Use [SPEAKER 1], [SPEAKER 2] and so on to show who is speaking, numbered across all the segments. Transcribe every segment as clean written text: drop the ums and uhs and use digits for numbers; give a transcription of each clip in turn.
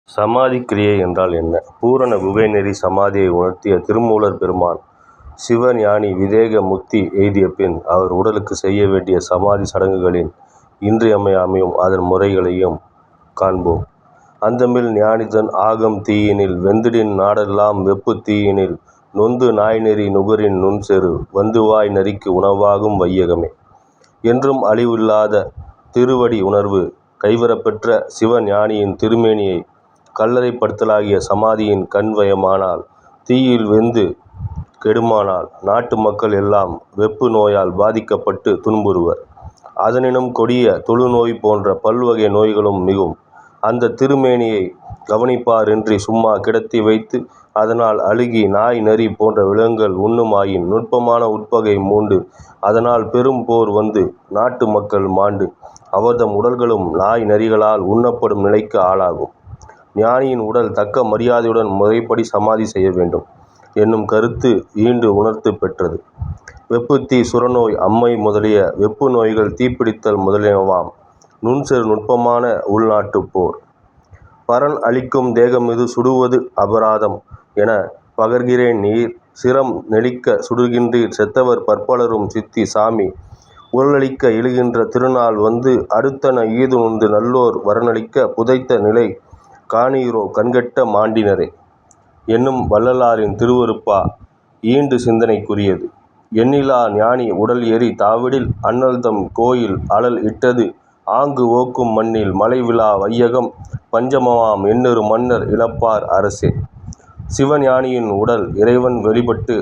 [SPEAKER 1] சமாதி கிரியை என்றால் என்ன? பூரண குகைநெறி சமாதியை உணர்த்திய திருமூலர் பெருமான் சிவஞானி விதேக முத்தி எய்திய பின் அவர் உடலுக்கு செய்ய வேண்டிய சமாதி சடங்குகளின் இன்றியமையாமையும் அதன் முறைகளையும் காண்போம். அந்தமில் ஞானிதன் ஆகம் தீயினில் வெந்திடின் நாடெல்லாம் வெப்புத் தீயினில் நொந்து நாய்நெறி நுகரின் நுண்செரு வந்துவாய் நரிக்கு உணவாகும் வையகமே. என்றும் அழிவில்லாத திருவடி உணர்வு கைவரப்பெற்ற சிவஞானியின் திருமேனியை கல்லறைப்படுத்தலாகிய சமாதியின் கண்வயமானால் தீயில் வெந்து கெடுமானால் நாட்டு மக்கள் எல்லாம் வெப்பு நோயால் பாதிக்கப்பட்டு துன்புறுவர். அதனினும் கொடிய தொழுநோய் போன்ற பல்வகை நோய்களும் மிகும். அந்த திருமேனியை கவனிப்பாரின்றி சும்மா கிடத்தி வைத்து அதனால் அழுகி நாய் நரி போன்ற விலங்குகள் உண்ணுமாயின் நுட்பமான உட்பகை மூண்டு அதனால் பெரும் போர் வந்து நாட்டு மக்கள் மாண்டு அவர்தம் உடல்களும் நாய் நரிகளால் உண்ணப்படும் நிலைக்கு ஆளாகும். ஞானியின் உடல் தக்க மரியாதையுடன் முறைப்படி சமாதி செய்ய வேண்டும் என்னும் கருத்து ஈண்டு உணர்த்து பெற்றது. வெப்புத்தீ சுரநோய் அம்மை முதலிய வெப்பு நோய்கள் தீப்பிடித்தல் முதலியனவாம். நுண்செரு நுட்பமான உள்நாட்டுப் போர். பரன் அளிக்கும் தேகமிது சுடுவது அபராதம் என பகர்கிறேன் நீர் சிரம் நெளிக்க சுடுகின்றீர் செத்தவர் பற்பலரும் சித்தி சாமி உடலளிக்க இழுகின்ற திருநாள் வந்து அடுத்தன ஈது உண்டு நல்லோர் வரனளிக்க புதைத்த நிலை காணீரோ கண்கெட்ட மாண்டினரே என்னும் வள்ளலாரின் திருவருட்பா ஈண்டு சிந்தனைக்குரியது. எண்ணிலா ஞானி உடல் எரி தாவிடில் அண்ணல்தம் கோயில் அழல் இட்டது ஆங்கு ஓக்கும் மண்ணில் மலைவிழா வையகம் பஞ்சமமாம் எண்ணறு மன்னர் இழப்பார் அரசே. சிவஞானியின் உடல் இறைவன் வெளிப்பட்டு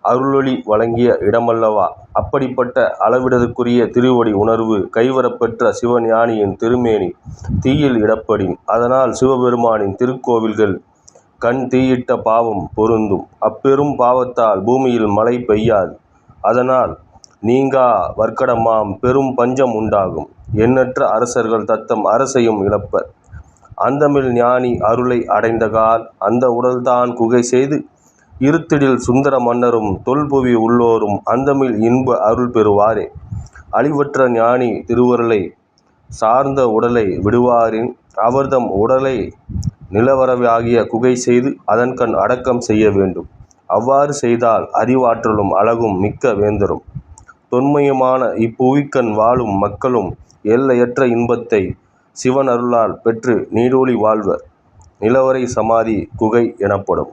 [SPEAKER 1] அருளொளி வழங்கிய இடமல்லவா? அப்படிப்பட்ட அளவிடற்குரிய திருவடி உணர்வு கைவரப்பெற்ற சிவஞானியின் திருமேனி தீயில் இடப்படின் அதனால் சிவபெருமானின் திருக்கோவில்கள் கண் தீயிட்ட பாவம் பொருந்தும். அப்பெரும் பாவத்தால் பூமியில் மழை பெய்யாது. அதனால் நீங்கா வர்க்கடமாம் பெரும் பஞ்சம் உண்டாகும். எண்ணற்ற அரசர்கள் தத்தம் அரசையும் இழப்பர். அந்தமில் ஞானி அருளை அடைந்தகால் அந்த உடல்தான் குகை செய்து இருத்திடில் சுந்தர மன்னரும் தொல்புவி உள்ளோரும் அந்தமில் இன்ப அருள் பெறுவாரே. அழிவற்ற ஞானி திருவருளை சார்ந்த உடலை விடுவாரின் அவர்தம் உடலை நிலவரவாகிய குகை செய்து அதன்கண் அடக்கம் செய்ய வேண்டும். அவ்வாறு செய்தால் அறிவாற்றலும் அழகும் மிக்க வேந்தரும் தொன்மையுமான இப்புவிக்கண் வாழும் மக்களும் எல்லையற்ற இன்பத்தை சிவனருளால் பெற்று நீடூழி வாழ்வர். நிலவறை சமாதி குகை எனப்படும்.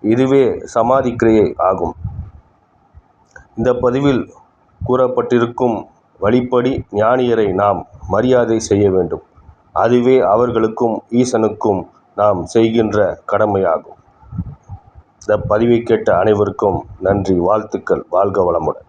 [SPEAKER 1] இதுவே சமாதி கிரியை ஆகும். இந்த பதிவில் கூறப்பட்டிருக்கும் வழிப்படி ஞானியரை நாம் மரியாதை செய்ய வேண்டும். அதுவே அவர்களுக்கும் ஈசனுக்கும் நாம் செய்கின்ற கடமையாகும். இந்த பதிவை கேட்ட அனைவருக்கும் நன்றி, வாழ்த்துக்கள். வாழ்க வளமுடன்.